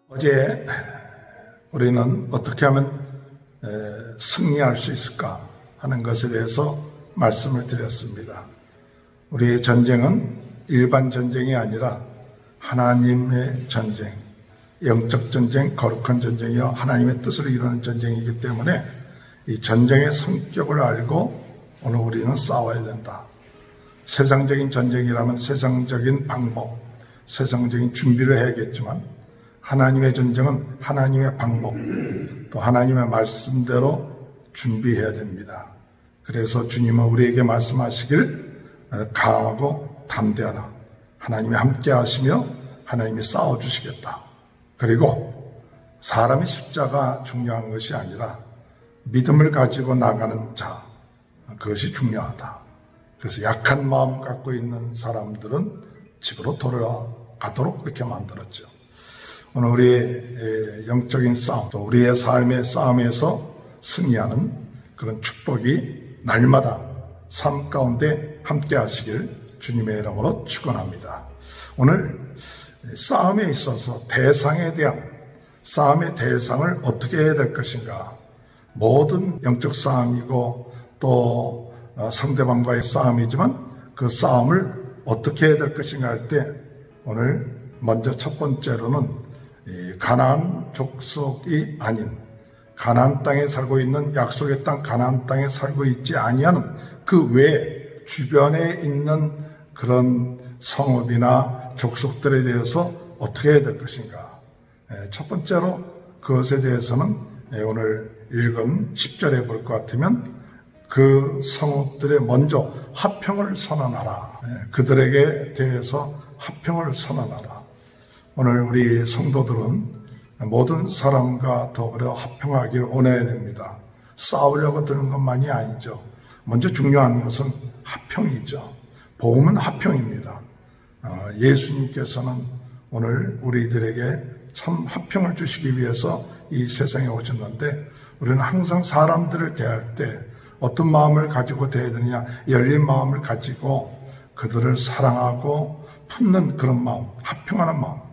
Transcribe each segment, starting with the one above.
어제 우리는 어떻게 하면 승리할 수 있을까 하는 것에 대해서 말씀을 드렸습니다. 우리의 전쟁은 일반 전쟁이 아니라 하나님의 전쟁, 영적 전쟁, 거룩한 전쟁이요 하나님의 뜻을 이루는 전쟁이기 때문에 이 전쟁의 성격을 알고 오늘 우리는 싸워야 된다. 세상적인 전쟁이라면 세상적인 방법, 세상적인 준비를 해야겠지만 하나님의 전쟁은 하나님의 방법, 또 하나님의 말씀대로 준비해야 됩니다. 그래서 주님은 우리에게 말씀하시길 강하고 담대하라. 하나님이 함께 하시며 하나님이 싸워주시겠다. 그리고 사람의 숫자가 중요한 것이 아니라 믿음을 가지고 나가는 자, 그것이 중요하다. 그래서 약한 마음 갖고 있는 사람들은 집으로 돌아가도록 그렇게 만들었죠. 오늘 우리의 영적인 싸움, 또 우리의 삶의 싸움에서 승리하는 그런 축복이 날마다 삶 가운데 함께 하시길 주님의 이름으로 축원합니다. 오늘 싸움에 있어서 대상에 대한 싸움의 대상을 어떻게 해야 될 것인가. 모든 영적 싸움이고 또 상대방과의 싸움이지만 그 싸움을 어떻게 해야 될 것인가 할 때 오늘 먼저 첫 번째로는 가나안 족속이 아닌 가나안 땅에 살고 있는 약속의 땅 가나안 땅에 살고 있지 아니하는 그 외 주변에 있는 그런 성읍이나 족속들에 대해서 어떻게 해야 될 것인가. 첫 번째로 그것에 대해서는 오늘 읽은 10절에 볼 것 같으면 그 성읍들에 먼저 화평을 선언하라. 그들에게 대해서 화평을 선언하라. 오늘 우리 성도들은 모든 사람과 더불어 화평하기를 원해야 됩니다. 싸우려고 드는 것만이 아니죠. 먼저 중요한 것은 화평이죠. 복음은 화평입니다. 예수님께서는 오늘 우리들에게 참 화평을 주시기 위해서 이 세상에 오셨는데 우리는 항상 사람들을 대할 때 어떤 마음을 가지고 대해야 되느냐, 열린 마음을 가지고 그들을 사랑하고 품는 그런 마음, 화평하는 마음.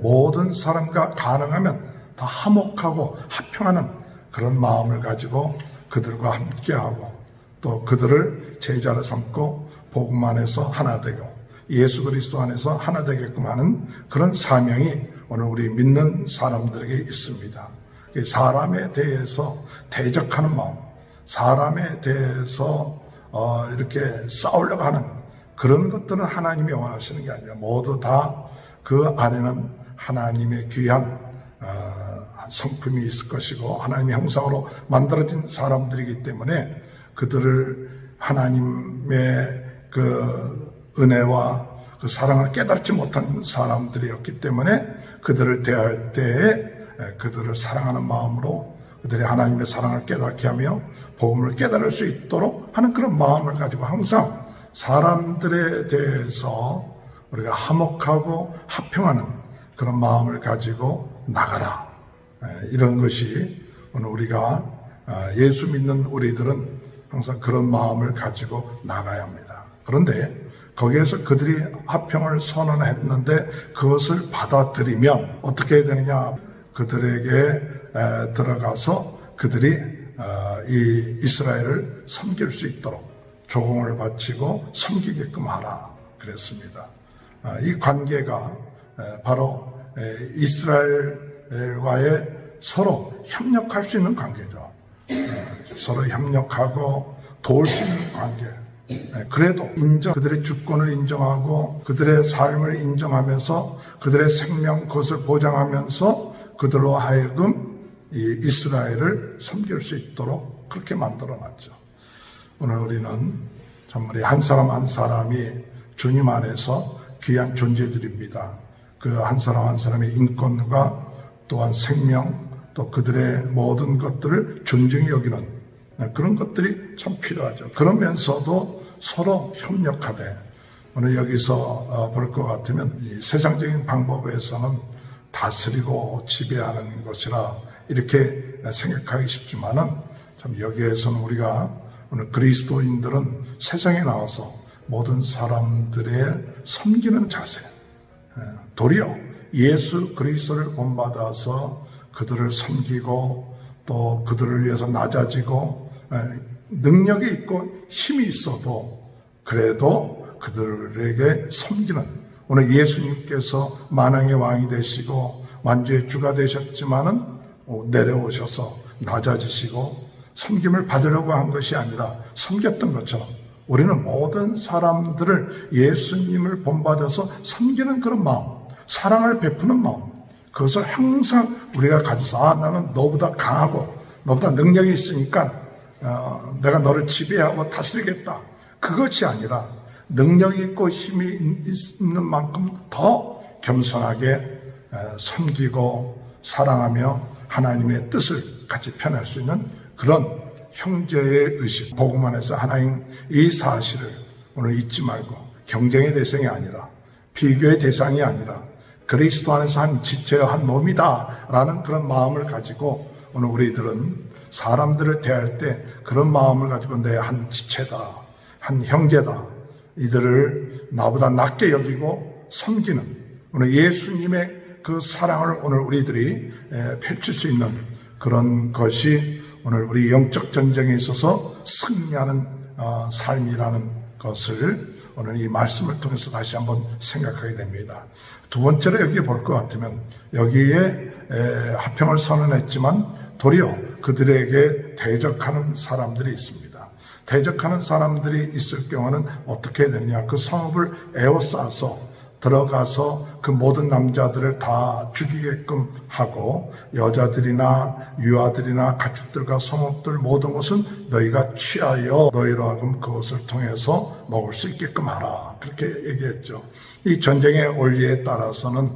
모든 사람과 가능하면 다 화목하고 화평하는 그런 마음을 가지고 그들과 함께하고 또 그들을 제자로 삼고 복음 안에서 하나 되고 예수 그리스도 안에서 하나 되게끔 하는 그런 사명이 오늘 우리 믿는 사람들에게 있습니다. 사람에 대해서 대적하는 마음, 사람에 대해서 이렇게 싸우려고 하는 그런 것들은 하나님이 원하시는 게 아니라 모두 다 그 안에는 하나님의 귀한 성품이 있을 것이고 하나님의 형상으로 만들어진 사람들이기 때문에 그들을 하나님의 그 은혜와 그 사랑을 깨닫지 못한 사람들이었기 때문에 그들을 대할 때에 그들을 사랑하는 마음으로 그들이 하나님의 사랑을 깨닫게 하며 복음을 깨달을 수 있도록 하는 그런 마음을 가지고 항상 사람들에 대해서 우리가 화목하고 화평하는 그런 마음을 가지고 나가라. 이런 것이 오늘 우리가 예수 믿는 우리들은 항상 그런 마음을 가지고 나가야 합니다. 그런데 거기에서 그들이 화평을 선언했는데 그것을 받아들이면 어떻게 해야 되느냐. 그들에게 들어가서 그들이 이 이스라엘을 섬길 수 있도록 조공을 바치고 섬기게끔 하라 그랬습니다. 이 관계가 바로 이스라엘과의 서로 협력할 수 있는 관계죠. 서로 협력하고 도울 수 있는 관계. 그래도 그들의 주권을 인정하고 그들의 삶을 인정하면서 그들의 생명 그것을 보장하면서 그들로 하여금 이 이스라엘을 섬길 수 있도록 그렇게 만들어놨죠. 오늘 우리는 정말 한 사람 한 사람이 주님 안에서 귀한 존재들입니다. 그 한 사람 한 사람의 인권과 또한 생명 또 그들의 모든 것들을 존중히 여기는 그런 것들이 참 필요하죠. 그러면서도 서로 협력하되 오늘 여기서 볼 것 같으면 이 세상적인 방법에서는 다스리고 지배하는 것이라 이렇게 생각하기 쉽지만은 참 여기에서는 우리가 오늘 그리스도인들은 세상에 나와서 모든 사람들의 섬기는 자세, 도리어 예수 그리스도를 본받아서 그들을 섬기고 또 그들을 위해서 낮아지고 능력이 있고 힘이 있어도 그래도 그들에게 섬기는, 오늘 예수님께서 만왕의 왕이 되시고 만주의 주가 되셨지만은 내려오셔서 낮아지시고 섬김을 받으려고 한 것이 아니라 섬겼던 것처럼 우리는 모든 사람들을 예수님을 본받아서 섬기는 그런 마음, 사랑을 베푸는 마음, 그것을 항상 우리가 가져서 나는 너보다 강하고 너보다 능력이 있으니까 내가 너를 지배하고 다스리겠다, 그것이 아니라 능력이 있고 힘이 있는 만큼 더 겸손하게 섬기고 사랑하며 하나님의 뜻을 같이 펴낼 수 있는 그런 형제의 의식, 복음 안에서 하나님 이 사실을 오늘 잊지 말고 경쟁의 대상이 아니라 비교의 대상이 아니라 그리스도 안에서 한 지체여 한 몸이다 라는 그런 마음을 가지고 오늘 우리들은 사람들을 대할 때 그런 마음을 가지고 내 한 지체다, 한 형제다, 이들을 나보다 낮게 여기고 섬기는 오늘 예수님의 그 사랑을 오늘 우리들이 펼칠 수 있는 그런 것이 오늘 우리 영적 전쟁에 있어서 승리하는 삶이라는 것을 오늘 이 말씀을 통해서 다시 한번 생각하게 됩니다. 두 번째로 여기에 볼 것 같으면 여기에 화평을 선언했지만 도리어 그들에게 대적하는 사람들이 있습니다. 대적하는 사람들이 있을 경우는 어떻게 되느냐, 그 성읍을 에워싸서 들어가서 그 모든 남자들을 다 죽이게끔 하고 여자들이나 유아들이나 가축들과 성읍들 모든 것은 너희가 취하여 너희로 하여금 그것을 통해서 먹을 수 있게끔 하라, 그렇게 얘기했죠. 이 전쟁의 원리에 따라서는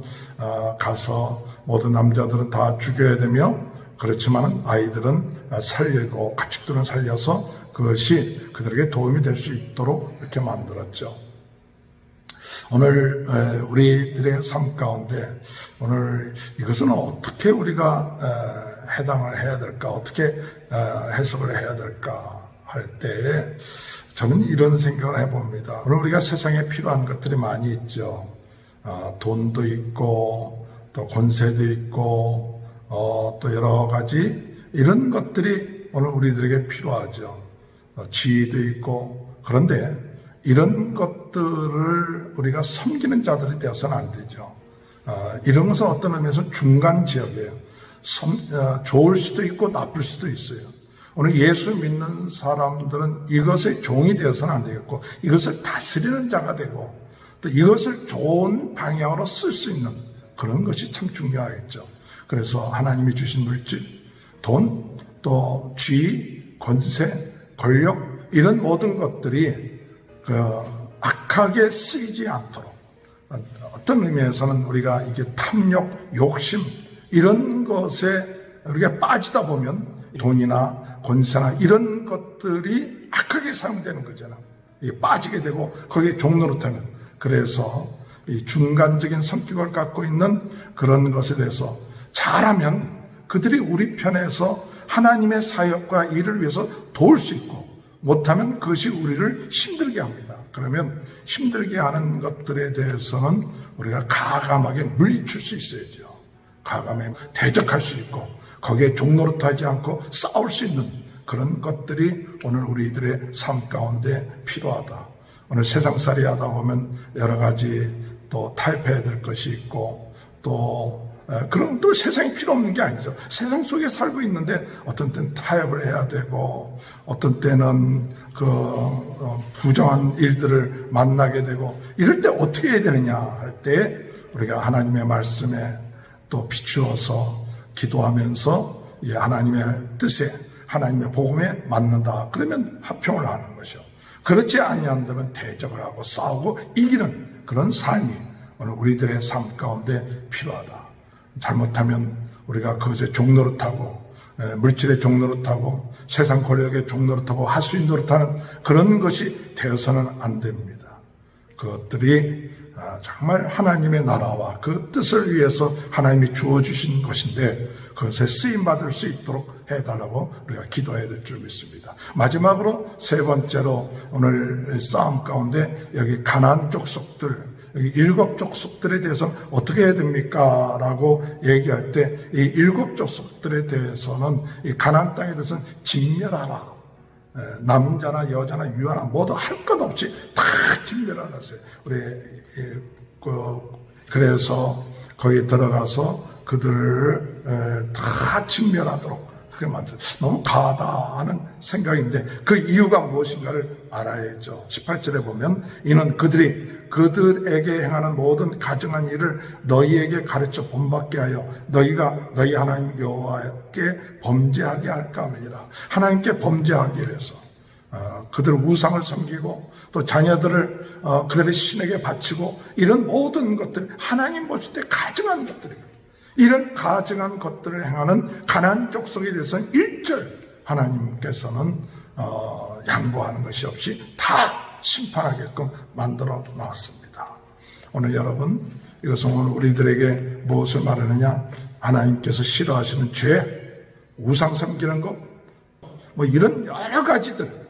가서 모든 남자들은 다 죽여야 되며, 그렇지만 아이들은 살리고 가축들은 살려서 그것이 그들에게 도움이 될 수 있도록 이렇게 만들었죠. 오늘 우리들의 삶 가운데 오늘 이것은 어떻게 우리가 해당을 해야 될까, 어떻게 해석을 해야 될까 할 때 저는 이런 생각을 해봅니다. 오늘 우리가 세상에 필요한 것들이 많이 있죠. 돈도 있고 또 권세도 있고 또 여러 가지 이런 것들이 오늘 우리들에게 필요하죠. 지위도 있고. 그런데 이런 것들을 우리가 섬기는 자들이 되어서는 안 되죠. 이런 것은 어떤 의미에서 중간 지역이에요. 좋을 수도 있고 나쁠 수도 있어요. 오늘 예수 믿는 사람들은 이것의 종이 되어서는 안 되겠고 이것을 다스리는 자가 되고 또 이것을 좋은 방향으로 쓸 수 있는 그런 것이 참 중요하겠죠. 그래서 하나님이 주신 물질, 돈, 또 지위, 권세, 권력 이런 모든 것들이 악하게 쓰이지 않도록, 어떤 의미에서는 우리가 이게 탐욕, 욕심 이런 것에 우리가 빠지다 보면 돈이나 권세나 이런 것들이 악하게 사용되는 거잖아요. 이게 빠지게 되고 거기에 종노릇하면, 그래서 이 중간적인 성격을 갖고 있는 그런 것에 대해서 잘하면 그들이 우리 편에서 하나님의 사역과 일을 위해서 도울 수 있고, 못하면 그것이 우리를 힘들게 합니다. 그러면 힘들게 하는 것들에 대해서는 우리가 가감하게 물리칠 수 있어야죠. 가감에 대적할 수 있고 거기에 종노릇하지 않고 싸울 수 있는 그런 것들이 오늘 우리들의 삶 가운데 필요하다. 오늘 세상살이 하다 보면 여러 가지 또 타협해야 될 것이 있고 그럼 또 세상이 필요 없는 게 아니죠. 세상 속에 살고 있는데 어떤 때는 타협을 해야 되고 어떤 때는 부정한 일들을 만나게 되고 이럴 때 어떻게 해야 되느냐 할 때 우리가 하나님의 말씀에 또 비추어서 기도하면서 하나님의 뜻에 하나님의 복음에 맞는다. 그러면 화평을 하는 것이요. 그렇지 아니한다면 대적을 하고 싸우고 이기는 그런 삶이 오늘 우리들의 삶 가운데 필요하다. 잘못하면 우리가 그것에 종노릇하고 물질의 종노릇하고 세상 권력의 종노릇하고 하수인 노릇하는 그런 것이 되어서는 안 됩니다. 그것들이 정말 하나님의 나라와 그 뜻을 위해서 하나님이 주어주신 것인데 그것에 쓰임받을 수 있도록 해달라고 우리가 기도해야 될 줄 믿습니다. 마지막으로 세 번째로 오늘 싸움 가운데 여기 가나안 족속들 여기 7 족속들에 대해서는 어떻게 해야 됩니까? 라고 얘기할 때 이 7 족속들에 대해서는 이 가나안 땅에 대해서는 진멸하라. 남자나 여자나 유아나 모두 할 것 없이 다 진멸하라 했어요. 그래서 거기에 들어가서 그들을 다 진멸하도록 그게 너무 과하다 하는 생각인데 그 이유가 무엇인가를 알아야죠. 18절에 보면 이는 그들에게 행하는 모든 가증한 일을 너희에게 가르쳐 본받게 하여 너희가 너희 하나님 여호와께 범죄하게 할까 하느니라. 하나님께 범죄하기 위해서 그들 우상을 섬기고 또 자녀들을 그들의 신에게 바치고 이런 모든 것들 하나님 보실 때 가증한 것들이거든요. 이런 가증한 것들을 행하는 가나안 족속에 대해서는 일절 하나님께서는 양보하는 것이 없이 다 심판하게끔 만들어 놨습니다. 오늘 여러분 이것은 오늘 우리들에게 무엇을 말하느냐? 하나님께서 싫어하시는 죄, 우상 섬기는 것, 뭐 이런 여러 가지들.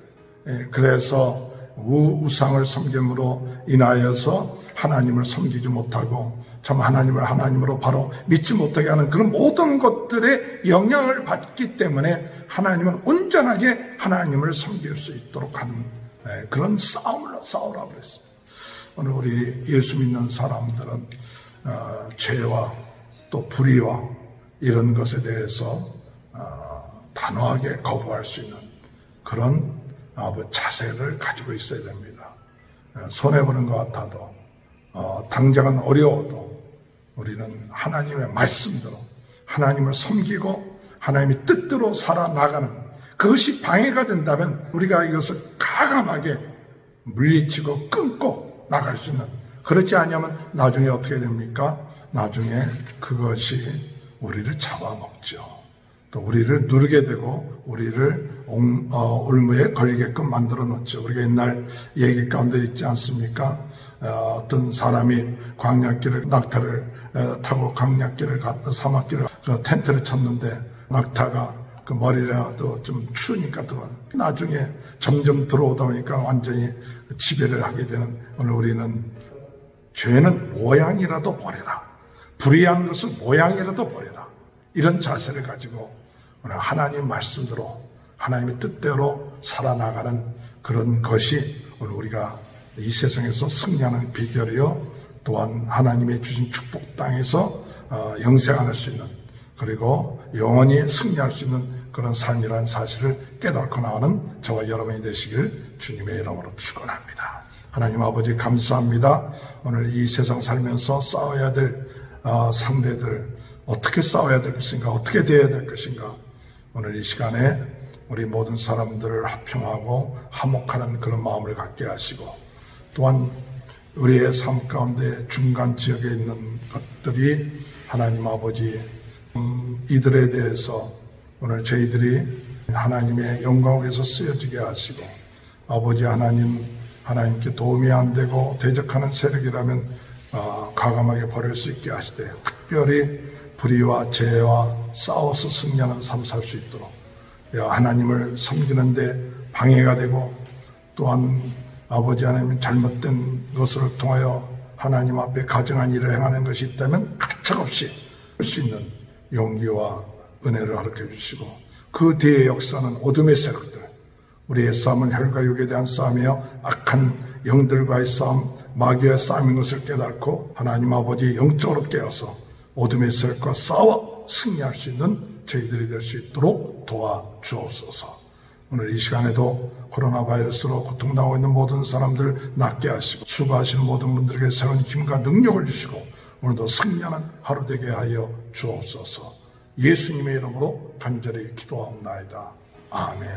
그래서 우상을 섬김으로 인하여서 하나님을 섬기지 못하고 참 하나님을 하나님으로 바로 믿지 못하게 하는 그런 모든 것들에 영향을 받기 때문에 하나님은 온전하게 하나님을 섬길 수 있도록 하는 그런 싸움을 싸우라고 그랬어요. 오늘 우리 예수 믿는 사람들은 죄와 또 불의와 이런 것에 대해서 단호하게 거부할 수 있는 그런 자세를 가지고 있어야 됩니다. 손해보는 것 같아도 당장은 어려워도 우리는 하나님의 말씀대로 하나님을 섬기고 하나님의 뜻대로 살아나가는 그것이 방해가 된다면 우리가 이것을 과감하게 물리치고 끊고 나갈 수 있는 그렇지 않으면 나중에 어떻게 됩니까? 나중에 그것이 우리를 잡아먹죠. 또 우리를 누르게 되고 우리를 올무에 걸리게끔 만들어 놓죠. 우리가 옛날 얘기 가운데 있지 않습니까? 어떤 사람이 광야길을 낙타를 타고 광야길을 갔다 사막길을 텐트를 쳤는데 낙타가 그 머리라도 좀 추우니까 나중에 점점 들어오다 보니까 완전히 지배를 하게 되는 오늘 우리는 죄는 모양이라도 버려라. 불의한 것은 모양이라도 버려라. 이런 자세를 가지고 오늘 하나님 말씀대로 하나님의 뜻대로 살아나가는 그런 것이 오늘 우리가 이 세상에서 승리하는 비결이요 또한 하나님의 주신 축복 땅에서 영생할 수 있는 그리고 영원히 승리할 수 있는 그런 삶이라는 사실을 깨닫고 나가는 저와 여러분이 되시길 주님의 이름으로 축원합니다. 하나님 아버지 감사합니다. 오늘 이 세상 살면서 싸워야 될 상대들 어떻게 싸워야 될 것인가 어떻게 되어야 될 것인가 오늘 이 시간에 우리 모든 사람들을 화평하고 화목하는 그런 마음을 갖게 하시고 또한 우리의 삶 가운데 중간 지역에 있는 것들이 하나님 아버지 이들에 대해서 오늘 저희들이 하나님의 영광을 위해서 쓰여지게 하시고 아버지 하나님께 도움이 안 되고 대적하는 세력이라면 과감하게 버릴 수 있게 하시되 특별히 불의와 죄와 싸워서 승리하는 삶 살 수 있도록 하나님을 섬기는데 방해가 되고 또한 아버지 하나님 잘못된 것을 통하여 하나님 앞에 가증한 일을 행하는 것이 있다면 가차없이 할 수 있는 용기와 은혜를 허락해 주시고 그 뒤의 역사는 어둠의 세력들 우리의 싸움은 혈과 육에 대한 싸움이요 악한 영들과의 싸움 마귀의 싸움인 것을 깨닫고 하나님 아버지 영적으로 깨어서 어둠의 세력과 싸워 승리할 수 있는 저희들이 될 수 있도록 도와주옵소서. 오늘 이 시간에도 코로나 바이러스로 고통당하고 있는 모든 사람들을 낫게 하시고 수고하시는 모든 분들에게 새로운 힘과 능력을 주시고 오늘도 승리하는 하루 되게 하여 주옵소서. 예수님의 이름으로 간절히 기도하옵나이다. 아멘.